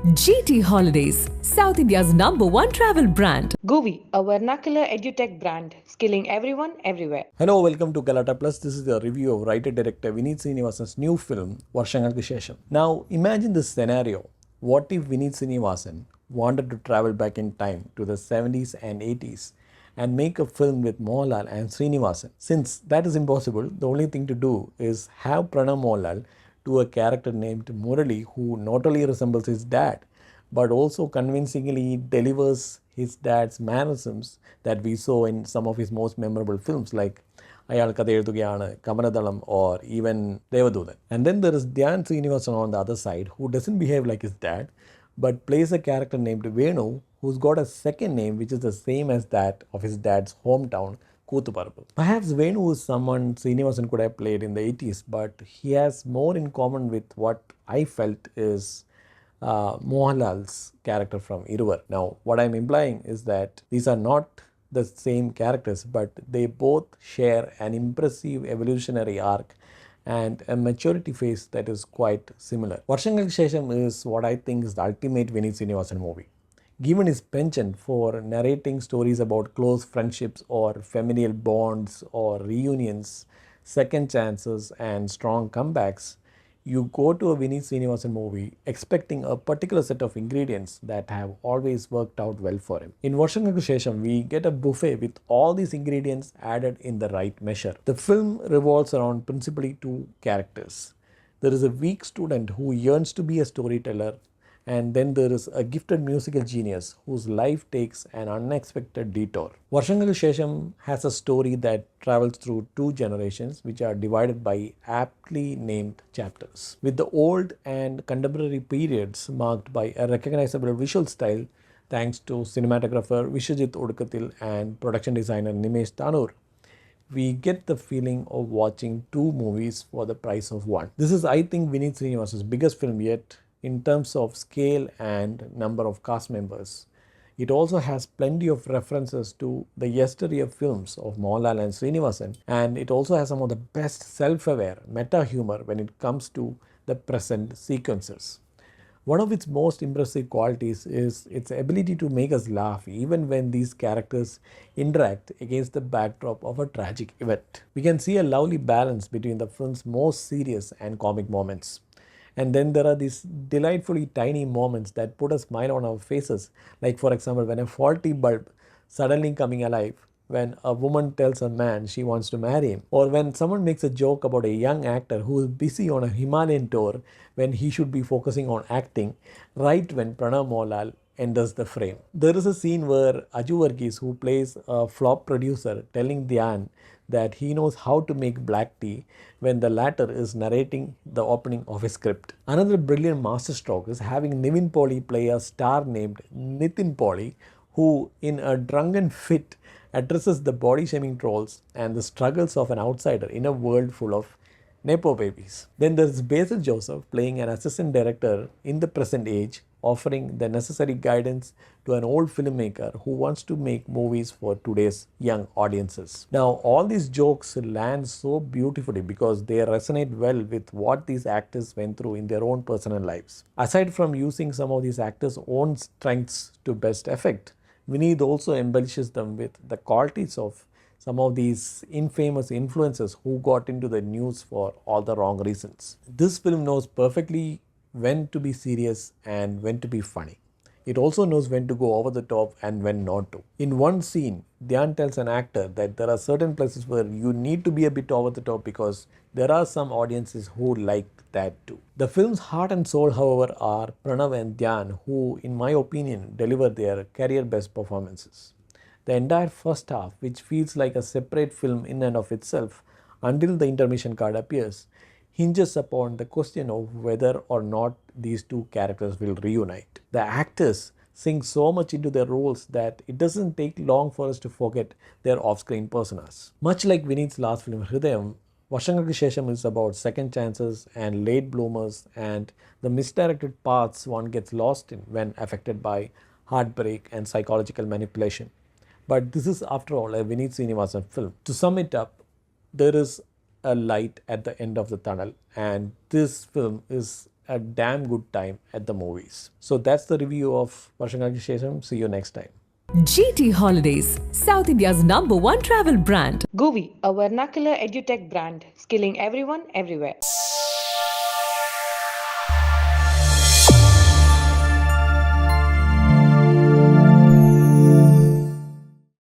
GT Holidays, South India's #1 travel brand. GUVI, a vernacular edutech brand, skilling everyone everywhere. Hello, welcome to Kalata Plus. This is the review of writer-director Vineet Srinivasan's new film, Varshangalkku Shesham. Now, imagine this scenario. What if Vineet Srinivasan wanted to travel back in time to the 70s and 80s and make a film with Mohanlal and Srinivasan? Since that is impossible, the only thing to do is have Pranav Mohanlal to a character named Murali who not only resembles his dad but also convincingly delivers his dad's mannerisms that we saw in some of his most memorable films like Ayal Katheyudugiyana, Kamaradalam, or even Devadudan. And then there is Dhyan Srinivasan on the other side who doesn't behave like his dad but plays a character named Venu who's got a second name which is the same as that of his dad's hometown, Koothuparapu. Perhaps Venu is someone Srinivasan could have played in the 80s, but he has more in common with what I felt is Mohanlal's character from Iruvar. Now, what I'm implying is that these are not the same characters, but they both share an impressive evolutionary arc and a maturity phase that is quite similar. Varshangalkku Shesham is what I think is the ultimate Vineet Srinivasan movie. Given his penchant for narrating stories about close friendships or familial bonds or reunions, second chances, and strong comebacks, you go to a Vineet Srinivasan movie expecting a particular set of ingredients that have always worked out well for him. In Varshangalkku Shesham, we get a buffet with all these ingredients added in the right measure. The film revolves around principally two characters. There is a weak student who yearns to be a storyteller, and then there is a gifted musical genius whose life takes an unexpected detour. Varshangalkku Shesham has a story that travels through two generations which are divided by aptly named chapters. With the old and contemporary periods marked by a recognizable visual style thanks to cinematographer Vishwajit Odukatil and production designer Nimesh Tanur, we get the feeling of watching two movies for the price of one. This is, I think, Vineet Srinivasan's biggest film yet in terms of scale and number of cast members. It also has plenty of references to the yesteryear films of Mohanlal and Srinivasan, and it also has some of the best self-aware meta humor when it comes to the present sequences. One of its most impressive qualities is its ability to make us laugh even when these characters interact against the backdrop of a tragic event. We can see a lovely balance between the film's most serious and comic moments. And then there are these delightfully tiny moments that put a smile on our faces, like for example when a faulty bulb suddenly coming alive, when a woman tells a man she wants to marry him, or when someone makes a joke about a young actor who is busy on a Himalayan tour when he should be focusing on acting, right when Pranav Mohanlal enters the frame. There is a scene where Aju Varghese, who plays a flop producer, telling Dhyan that he knows how to make black tea when the latter is narrating the opening of his script. Another brilliant masterstroke is having Nivin play a star named Nitin Pauly, who in a drunken fit addresses the body shaming trolls and the struggles of an outsider in a world full of Nepo babies. Then there's Basil Joseph playing an assistant director in the present age, offering the necessary guidance to an old filmmaker who wants to make movies for today's young audiences. Now, all these jokes land so beautifully because they resonate well with what these actors went through in their own personal lives. Aside from using some of these actors' own strengths to best effect, Vineet also embellishes them with the qualities of some of these infamous influencers who got into the news for all the wrong reasons. This film knows perfectly when to be serious and when to be funny. It also knows when to go over the top and when not to. In one scene, Dhyan tells an actor that there are certain places where you need to be a bit over the top because there are some audiences who like that too. The film's heart and soul, however, are Pranav and Dhyan, who, in my opinion, deliver their career best performances. The entire first half, which feels like a separate film in and of itself until the intermission card appears, hinges upon the question of whether or not these two characters will reunite. The actors sink so much into their roles that it doesn't take long for us to forget their off-screen personas. Much like Vineet's last film, Hridayam, Varshangalkku Shesham is about second chances and late bloomers and the misdirected paths one gets lost in when affected by heartbreak and psychological manipulation. But this is, after all, a Vineet Srinivasan film. To sum it up, there is a light at the end of the tunnel, and this film is a damn good time at the movies. So that's the review of Varshangalkku Shesham. See you next time. GT Holidays, South India's #1 travel brand. GUVI, a vernacular edutech brand, skilling everyone everywhere.